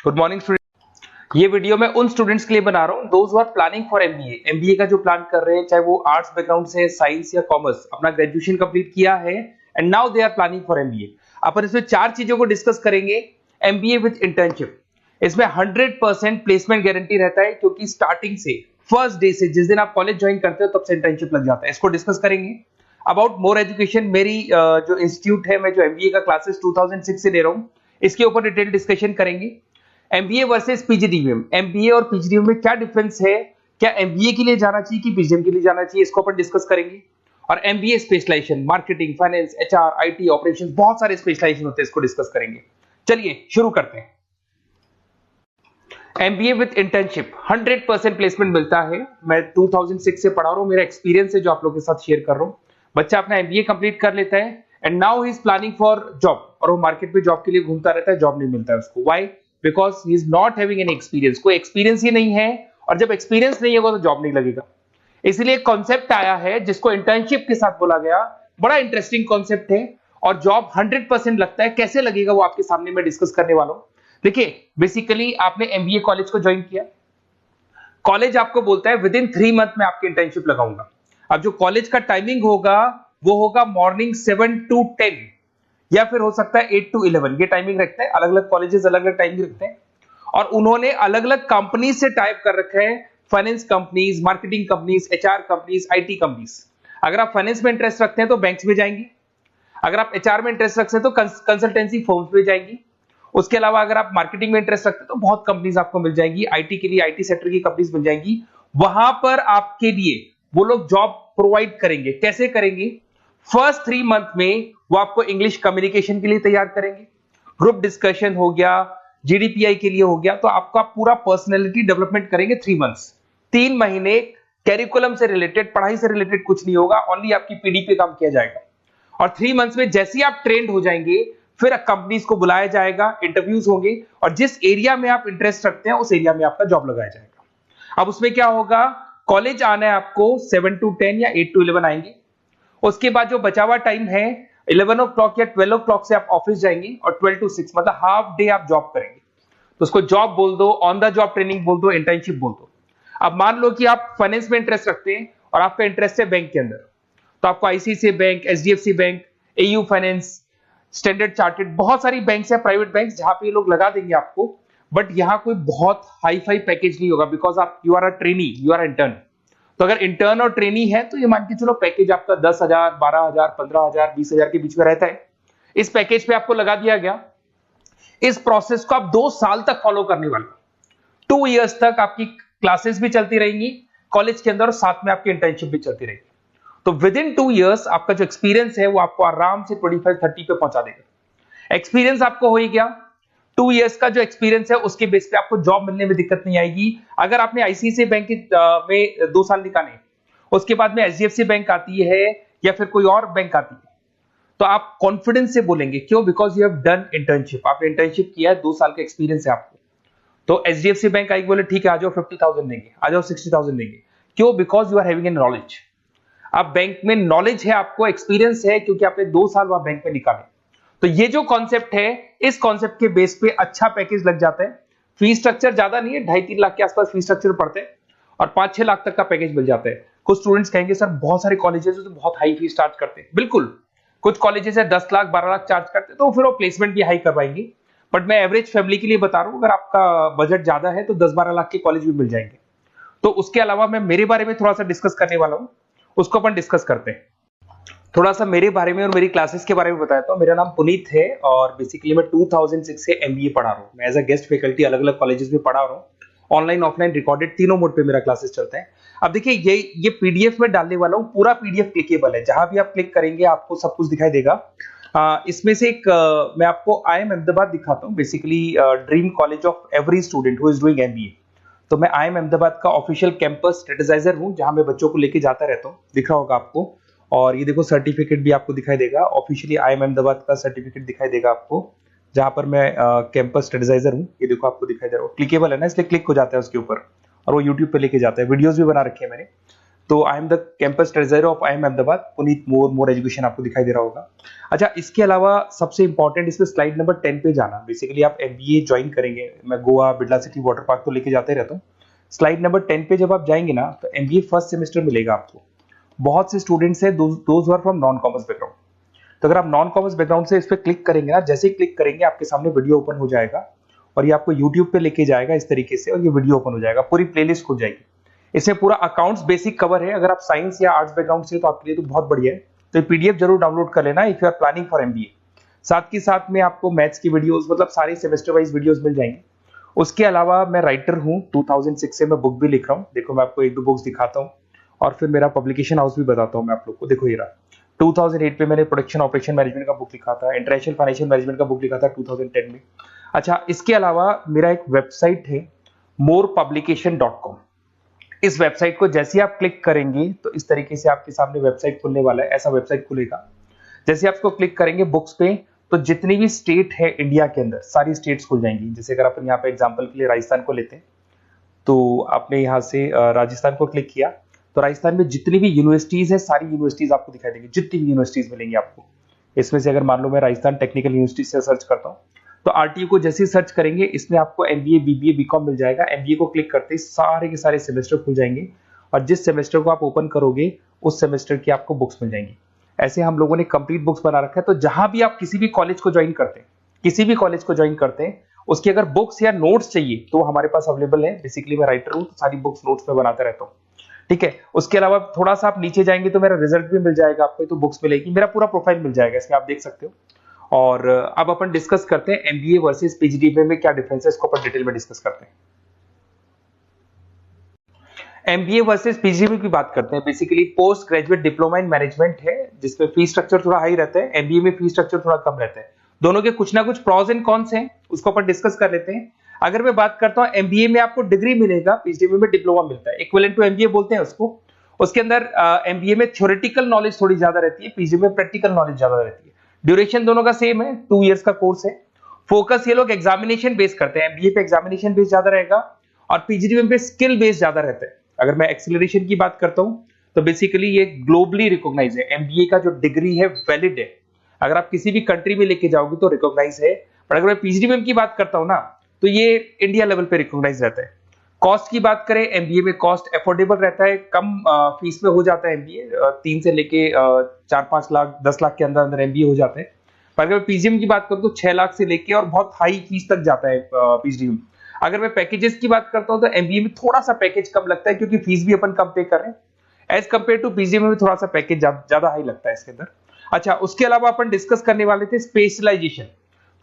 Good morning student. ये video मैं उन स्टूडेंट्स के लिए बना रहा हूँ those who are planning for MBA. MBA का जो प्लान कर रहे हैं, चाहे वो आर्ट्स बैकग्राउंड से, साइंस या कॉमर्स, अपना ग्रेजुएशन कंप्लीट किया है and now they are planning for MBA. अपन इसमें 4 चीजों को डिस्कस करेंगे। एमबीए विद इंटर्नशिप, इसमें 100% प्लेसमेंट गारंटी रहता है, क्योंकि स्टार्टिंग से फर्स्ट डे से, जिस दिन आप कॉलेज ज्वाइन करते हो तब से इंटर्नशिप लग जाता है। इसको डिस्कस करेंगे। अबाउट मोर एजुकेशन, मेरी जो इंस्टीट्यूट है, मैं जो एमबीए का क्लासेस 2006 से ले रहा हूँ, इसके ऊपर डिटेल डिस्कशन करेंगे। एमबीए वर्सेस पीजीडीएम, एमबीए और पीजीडीएम में क्या डिफरेंस है, क्या एमबीए के लिए जाना चाहिए कि पीजीडीएम के लिए जाना चाहिए, इसको अपन डिस्कस करेंगे। और MBA specialisation, marketing, finance, HR, IT, operations, बहुत सारे स्पेशलाइजेशन होते हैं, इसको डिस्कस करेंगे। चलिए शुरू करते हैं। एमबीए विद इंटर्नशिप 100% प्लेसमेंट मिलता है। मैं 2006 से पढ़ा रहा हूं, मेरा एक्सपीरियंस है जो आप लोगों के साथ शेयर कर रहा हूं। बच्चा अपना एमबीए कंप्लीट कर लेता है and now he is planning for job, और वो मार्केट में जॉब के लिए घूमता रहता है, जॉब नहीं मिलता है उसको। Why? Because he is not having any experience. कोई एक्सपीरियंस ही नहीं है, और जब एक्सपीरियंस नहीं होगा तो जॉब नहीं लगेगा। इसलिए कॉन्सेप्ट आया है जिसको इंटर्नशिप के साथ बोला गया। बड़ा इंटरेस्टिंग कॉन्सेप्ट है, और जॉब 100% लगता है। कैसे लगेगा वो आपके सामने मैं डिस्कस करने वाला हूं। देखिए, बेसिकली आपने एमबीए कॉलेज को ज्वाइन किया, कॉलेज आपको बोलता है विद इन 3 मंथ में आपकी इंटर्नशिप लगाऊंगा। अब जो कॉलेज का टाइमिंग होगा वो होगा मॉर्निंग 7 to 10, या फिर हो सकता है 8 to 11। ये टाइमिंग रखते हैं, अलग अलग कॉलेजेस अलग अलग टाइमिंग रखते हैं। और उन्होंने अलग अलग कंपनी से टाइप कर रखा है, finance companies, marketing companies, HR companies, IT companies. अगर आप फाइनेंस में इंटरेस्ट रखते हैं तो बैंक्स में जाएंगी, अगर आप एचआर में इंटरेस्ट रखते हैं तो कंसल्टेंसी फर्म्स में जाएंगी। उसके अलावा अगर आप मार्केटिंग में इंटरेस्ट रखते हैं तो बहुत कंपनीज आपको मिल जाएंगी, आईटी के लिए आईटी सेक्टर की कंपनीज मिल जाएंगी। वहां पर आपके लिए वो लोग जॉब प्रोवाइड करेंगे। कैसे करेंगे? फर्स्ट 3 मंथ में वो आपको इंग्लिश कम्युनिकेशन के लिए तैयार करेंगे, ग्रुप डिस्कशन हो गया, जीडीपीआई के लिए हो गया, तो आपका पूरा पर्सनैलिटी डेवलपमेंट करेंगे 3 मंथ्स। 3 महीने कैरिकुलम से रिलेटेड, पढ़ाई से रिलेटेड कुछ नहीं होगा, ओनली आपकी पीडी पे काम किया जाएगा। और 3 मंथ्स में जैसे ही आप ट्रेंड हो जाएंगे, फिर कंपनीज को बुलाया जाएगा, इंटरव्यूज होंगे, और जिस एरिया में आप इंटरेस्ट रखते हैं उस एरिया में आपका जॉब लगाया जाएगा। अब उसमें क्या होगा, कॉलेज आना है आपको 7 to 10 या 8 to 11 आएंगे। उसके बाद जो बचा हुआ टाइम है 11 o'clock या 12 o'clock से आप ऑफिस जाएंगे, और 12 to 6 मतलब हाफ डे आप जॉब करेंगे। तो उसको जॉब बोल दो, ऑन द जॉब ट्रेनिंग बोल दो, इंटर्नशिप बोल दो। अब मान लो कि आप फाइनेंस में इंटरेस्ट रखते हैं और आपका इंटरेस्ट है बैंक के अंदर, तो आपको ICICI bank, HDFC bank, AU finance, standard chartered, बहुत सारी बैंक्स है, प्राइवेट बैंक्स, जहां पे ये लोग लगा देंगे आपको। बट यहाँ कोई बहुत हाई फाई पैकेज नहीं होगा, बिकॉज आप you are a trainee, you are intern. तो अगर इंटर्न और ट्रेनी है तो ये मान के चलो पैकेज आपका 10,000, 12,000, 15,000, 20,000 के बीच में रहता है। इस पैकेज पे आपको लगा दिया गया। इस प्रोसेस को आप 2 साल तक फॉलो करने वाले, 2 इयर्स तक आपकी क्लासेस भी चलती रहेंगी कॉलेज के अंदर, और साथ में आपकी इंटर्नशिप भी चलती रहेगी। तो विद इन 2 इयर्स आपका जो एक्सपीरियंस है वो आपको आराम से 25-30 पे पहुंचा देगा। एक्सपीरियंस आपको हो ही गया। 2 इयर्स का जो एक्सपीरियंस है उसके बेस पे आपको जॉब मिलने में दिक्कत नहीं आएगी। अगर आपने आईसीआईसीआई बैंक में 2 साल निकाले, उसके बाद में एचडीएफसी बैंक आती है या फिर कोई और बैंक आती है, तो आप कॉन्फिडेंस से बोलेंगे। क्यों? Because you have done internship, आपने इंटर्नशिप किया है, 2 साल का एक्सपीरियंस है आपको। तो एचडीएफसी बैंक आई बोले ठीक है, आ जाओ 50,000 देंगे, आ जाओ 60,000 देंगे। क्यों? Because you are having an knowledge. आप बैंक में नॉलेज है, आपको एक्सपीरियंस है, क्योंकि आपने 2 साल वहां बैंक में निकाले। तो ये जो कॉन्सेप्ट है, इस कॉन्सेप्ट के बेस पे अच्छा पैकेज लग जाता है। फीस स्ट्रक्चर ज्यादा नहीं है, 2.5-3 लाख के आसपास फीस स्ट्रक्चर पड़ते हैं, और 5-6 लाख तक का पैकेज मिल जाता है। कुछ स्टूडेंट्स कहेंगे सर बहुत सारे कॉलेजेस तो बहुत हाई फीस चार्ज करते हैं। बिल्कुल, कुछ कॉलेजेस है 10 लाख 12 लाख चार्ज करते हैं, तो फिर वो प्लेसमेंट भी हाई करवाएंगे। बट मैं एवरेज फैमिली के लिए बता रहा हूं, अगर आपका बजट ज्यादा है तो 10-12 लाख के कॉलेज भी मिल जाएंगे। तो उसके अलावा मैं मेरे बारे में थोड़ा सा डिस्कस करने वाला हूं, उसको अपन डिस्कस करते हैं। थोड़ा सा मेरे बारे में और मेरी क्लासेस के बारे में बताया। तो मेरा नाम पुनीत है, और बेसिकली मैं 2006 से एमबीए पढ़ा रहा हूँ। मैं एज अ गेस्ट फैकल्टी अलग अलग कॉलेजेस में पढ़ा रहा हूँ। ऑनलाइन, ऑफलाइन, रिकॉर्डेड, तीनों मोड पे मेरा क्लासेस चलता है। अब देखिए, ये पीडीएफ में डालने वाला हूँ, पूरा पीडीएफ क्लिकेबल है, जहां भी आप क्लिक करेंगे आपको सब कुछ दिखाई देगा। इसमें से एक मैं आपको आईएम अहमदाबाद दिखाता हूँ, basically dream college of every student who is doing MBA. तो मैं आईएम अहमदाबाद का ऑफिशियल कैंपस स्ट्रेटेजाइजर हूँ, जहां मैं बच्चों को लेके जाता रहता हूँ, दिख रहा होगा आपको। और ये देखो सर्टिफिकेट भी आपको दिखाई देगा, ऑफिशियली आईएम अहमदाबाद का सर्टिफिकेट दिखाई देगा आपको, जहां पर मैं कैंपस स्ट्रेटेजाइजर हूँ। ये देखो आपको दिखाई दे रहा है, क्लिकेबल है ना, इसलिए क्लिक हो जाता है उसके ऊपर, और वो यूट्यूब पे लेके जाता है। वीडियोस भी बना रखे हैं मैंने। तो I am the campus treasurer of IIM Ahmedabad, Puneet more education आपको दिखाई दे रहा होगा। अच्छा, इसके अलावा सबसे इंपॉर्टेंट इसमें स्लाइड नंबर 10 पे जाना। बेसिकली आप MBA ज्वाइन करेंगे, मैं Goa, Birla city, water park तो लेके जाते रहता हूँ। स्लाइड नंबर 10 पे जब आप जाएंगे ना, तो MBA फर्स्ट सेमेस्टर मिलेगा आपको। बहुत से स्टूडेंट्स हैं those are from non commerce background. तो अगर आप नॉन कॉमर्स बैकग्राउंड से इस पर क्लिक करेंगे ना, जैसे ही क्लिक करेंगे आपके सामने वीडियो ओपन हो जाएगा और ये आपको यूट्यूब पे लेके जाएगा इस तरीके से, और ये वीडियो ओपन हो जाएगा, पूरी प्लेलिस्ट खुल जाएगी। इसमें पूरा अकाउंट्स बेसिक कवर है। अगर आप साइंस या आर्ट्स बैकग्राउंड से तो आपके लिए तो बहुत बढ़िया है। तो ये PDF जरूर डाउनलोड कर लेना if you are planning for MBA। साथ के साथ में आपको मैथ्स की वीडियोस, मतलब सारे सेमेस्टर वाइज वीडियोस मिल जाएंगे। उसके अलावा मैं राइटर हूँ, 2006 से मैं बुक भी लिख रहा हूँ। देखो मैं आपको एक दो बुक्स दिखाता हूँ और फिर मेरा पब्लिकेशन हाउस भी बताता हूँ मैं आप लोग को। देखो ये रहा, 2008 में मैंने प्रोडक्शन ऑपरेशन मैनेजमेंट का बुक लिखा था, इंटरनेशनल फाइनेंशियल मैनेजमेंट का बुक लिखा था 2010 में। अच्छा, इसके अलावा मेरा एक वेबसाइट है morepublication.com। इस वेबसाइट को जैसे आप क्लिक करेंगे तो इस तरीके से आपके सामने वेबसाइट खुलने वाला है, ऐसा वेबसाइट खुलेगा। जैसे आप इसको क्लिक करेंगे बुक्स पे, तो जितनी भी स्टेट है इंडिया के अंदर सारी स्टेट्स खुल जाएंगी। जैसे अगर अपन यहाँ पे एग्जांपल के लिए राजस्थान को लेते हैं, तो आपने यहाँ से राजस्थान को क्लिक किया तो राजस्थान में जितनी भी यूनिवर्सिटीज है सारी यूनिवर्सिटीज आपको दिखाई देंगी, जितनी भी यूनिवर्सिटीज मिलेंगी आपको। इसमें से अगर मान लो मैं राजस्थान टेक्निकल यूनिवर्सिटी से सर्च करता हूँ, तो RTU को जैसे ही सर्च करेंगे इसमें आपको MBA, BBA, BCom मिल जाएगा। MBA को क्लिक करते ही सारे के सारे सेमेस्टर खुल जाएंगे और जिस सेमेस्टर को आप ओपन करोगे उस सेमेस्टर की आपको बुक्स मिल जाएंगी। ऐसे हम लोगों ने कंप्लीट बुक्स बना रखा है। तो जहां भी आप किसी भी कॉलेज को ज्वाइन करते हैं, किसी भी कॉलेज को ज्वाइन करते हैं, उसकी अगर बुक्स या नोट्स चाहिए तो हमारे पास अवेलेबल है। बेसिकली मैं राइटर हूँ तो सारी बुक्स नोट्स में बनाता रहता हूँ, ठीक है। उसके अलावा थोड़ा सा आप नीचे जाएंगे तो मेरा रिजल्ट भी मिल जाएगा आपको, तो बुक्स मिलेगी, मेरा पूरा प्रोफाइल मिल जाएगा, इसमें आप देख सकते हो। और अब अपन डिस्कस करते हैं MBA वर्सेस PGDM में क्या डिफरेंस है, इसको अपन डिटेल में डिस्कस करते हैं। MBA वर्सेस PGDM की बात करते हैं। Basically post graduate diploma in management है, जिसमें फीस स्ट्रक्चर थोड़ा हाई रहता है। MBA में फीस स्ट्रक्चर थोड़ा कम रहता है। दोनों के कुछ ना कुछ प्रॉज एंड कॉन्स हैं, उसको अपन डिस्कस कर लेते हैं। अगर मैं बात करता हूं MBA में आपको डिग्री मिलेगा, PGDM में डिप्लोमा मिलता है, इक्विवेलेंट टू MBA बोलते हैं उसको। उसके अंदर MBA में थ्योरेटिकल नॉलेज थोड़ी ज्यादा रहती है, PGDM में प्रैक्टिकल नॉलेज ज्यादा रहती है। ड्यूरेशन दोनों का सेम है, 2 इयर्स का कोर्स है। फोकस ये लोग एग्जामिनेशन बेस करते हैं, MBA पे एग्जामिनेशन बेस ज्यादा रहेगा और PGDM पे स्किल बेस ज्यादा रहता है। अगर मैं एक्सेलरेशन की बात करता हूं तो बेसिकली ये ग्लोबली रिकॉग्नाइज है। MBA का जो डिग्री है वैलिड है, अगर आप किसी भी कंट्री में लेके जाओगे तो रिकॉग्नाइज है। पर अगर मैं PGDM की बात करता हूं ना, तो ये इंडिया लेवल पे रिकॉग्नाइज रहता है। कॉस्ट की बात करें, MBA में कॉस्ट अफोर्डेबल रहता है, कम फीस में हो जाता है MBA। 3 से लेके 4-5 लाख 10 लाख के अंदर अंदर MBA हो जाते हैं। पर अगर मैं PGDM की बात करूं तो 6 लाख से लेके और बहुत हाई फीस तक जाता है PGDM। अगर मैं पैकेजेस की बात करता हूं तो MBA में थोड़ा सा पैकेज कम लगता है, क्योंकि फीस भी अपन कम पे कर रहे हैं। एज कंपेयर टू PGDM में थोड़ा सा पैकेज ज्यादा हाई लगता है इसके अंदर। अच्छा, उसके अलावा अपन डिस्कस करने वाले थे स्पेशलाइजेशन।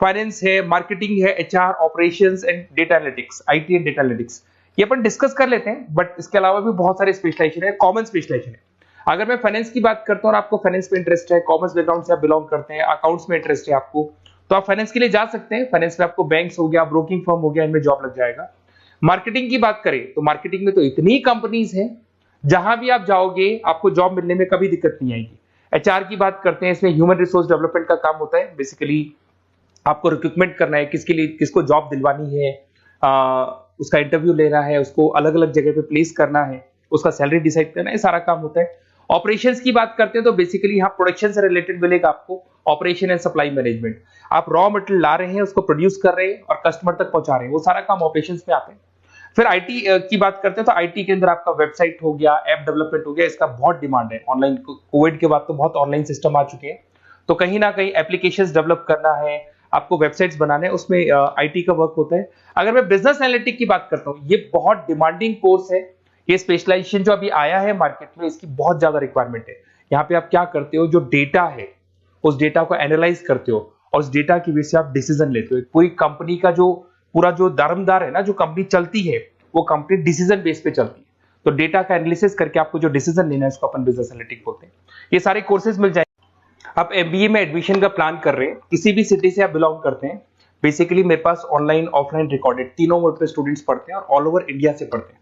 फाइनेंस है, मार्केटिंग है, HR, operations and data analytics, IT and data analytics, ये अपन डिस्कस कर लेते हैं। बट इसके अलावा भी बहुत सारे स्पेशलाइजेशन है, कॉमन स्पेशलाइजेशन है। अगर मैं फाइनेंस की बात करता हूं और आपको फाइनेंस में इंटरेस्ट है, कॉमर्स बैकग्राउंड से आप बिलोंग करते हैं, अकाउंट्स में इंटरेस्ट है आपको, तो आप फाइनेंस के लिए जा सकते हैं। फाइनेंस में आपको बैंक्स हो गया, ब्रोकिंग फर्म हो गया, इनमें जॉब लग जाएगा। मार्केटिंग की बात करें तो मार्केटिंग में तो इतनी कंपनीज हैं, जहां भी आप जाओगे आपको जॉब मिलने में कभी दिक्कत नहीं आएगी। HR की बात करते हैं, इसमें ह्यूमन रिसोर्स डेवलपमेंट का काम होता है। बेसिकली आपको रिक्रूटमेंट करना है, किसके लिए किसको जॉब दिलवानी है, उसका इंटरव्यू लेना है, उसको अलग अलग जगह पे प्लेस करना है, उसका सैलरी डिसाइड करना है, सारा काम होता है। ऑपरेशंस की बात करते हैं तो बेसिकली यहाँ प्रोडक्शन से रिलेटेड मिलेगा आपको, ऑपरेशन एंड सप्लाई मैनेजमेंट। आप रॉ मटेरियल ला रहे हैं, उसको प्रोड्यूस कर रहे हैं और कस्टमर तक पहुंचा रहे हैं, वो सारा काम ऑपरेशंस में आते हैं। फिर IT की बात करते हैं तो IT के अंदर आपका वेबसाइट हो गया, ऐप डेवलपमेंट हो गया, इसका बहुत डिमांड है। ऑनलाइन कोविड के बाद तो बहुत ऑनलाइन सिस्टम आ चुके हैं, तो कहीं ना कहीं एप्लीकेशंस डेवलप करना है, आपको वेबसाइट्स बनाने हैं, उसमें IT का वर्क होता है। अगर मैं बिजनेस एनालिटिक की बात करता हूँ, ये बहुत डिमांडिंग कोर्स है। ये स्पेशलाइजेशन जो अभी आया है मार्केट में, इसकी बहुत ज्यादा रिक्वायरमेंट है। यहाँ पे आप क्या करते हो, जो डेटा है उस डेटा को एनालाइज करते हो और उस डेटा की वजह से आप डिसीजन लेते हो। पूरी कंपनी का जो पूरा जो दारोमदार है ना, जो कंपनी चलती है वो कंपनी डिसीजन बेस पे चलती है। तो डेटा का एनालिसिस करके आपको जो डिसीजन लेना है उसको अपन बिजनेस एनालिटिक बोलते हैं। ये सारे कोर्सेज मिल जाएंगे। आप MBA में एडमिशन का प्लान कर रहे हैं, किसी भी सिटी से आप बिलोंग करते हैं, बेसिकली मेरे पास ऑनलाइन ऑफलाइन रिकॉर्डेड तीनों मोड पे स्टूडेंट्स पढ़ते हैं और ऑल ओवर इंडिया से पढ़ते हैं,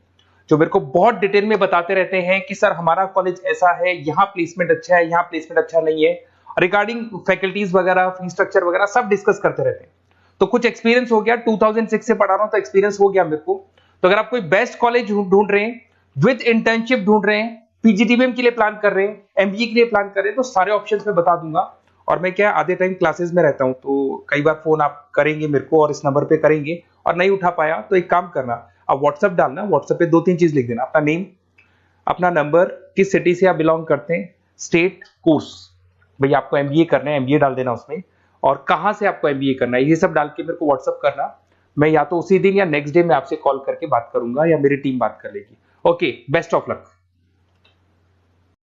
जो मेरे को बहुत डिटेल में बताते रहते हैं कि सर हमारा कॉलेज ऐसा है, यहाँ प्लेसमेंट अच्छा है, यहाँ प्लेसमेंट अच्छा नहीं है, रिगार्डिंग फैकल्टीज वगैरह, फी स्ट्रक्चर वगैरह सब डिस्कस करते रहते हैं। तो कुछ एक्सपीरियंस हो गया, 2006 से पढ़ा रहा हूं तो एक्सपीरियंस हो गया मेरे को। तो अगर आप कोई बेस्ट कॉलेज ढूंढ रहे हैं, विद इंटर्नशिप ढूंढ रहे हैं, पीजीडीबीएम के लिए प्लान कर रहे हैं, एमबीए के लिए प्लान कर रहे हैं, तो सारे ऑप्शंस मैं बता दूंगा। और मैं क्या आधे टाइम क्लासेस में रहता हूं, तो कई बार फोन आप करेंगे मेरे को और इस नंबर पे करेंगे और नहीं उठा पाया तो एक काम करना, आप व्हाट्सएप डालना, व्हाट्सएप पे 2-3 चीज लिख देना, अपना नेम, अपना नंबर, किस सिटी से आप बिलोंग करते हैं, स्टेट, कोर्स, भाई आपको एमबीए करना है एमबीए डाल देना उसमें, और कहां से आपको एमबीए करना है, ये सब डाल के मेरे को व्हाट्सएप करना। मैं या तो उसी दिन या नेक्स्ट डे में आपसे कॉल करके बात करूंगा या मेरी टीम बात कर लेगी। Okay, best of luck.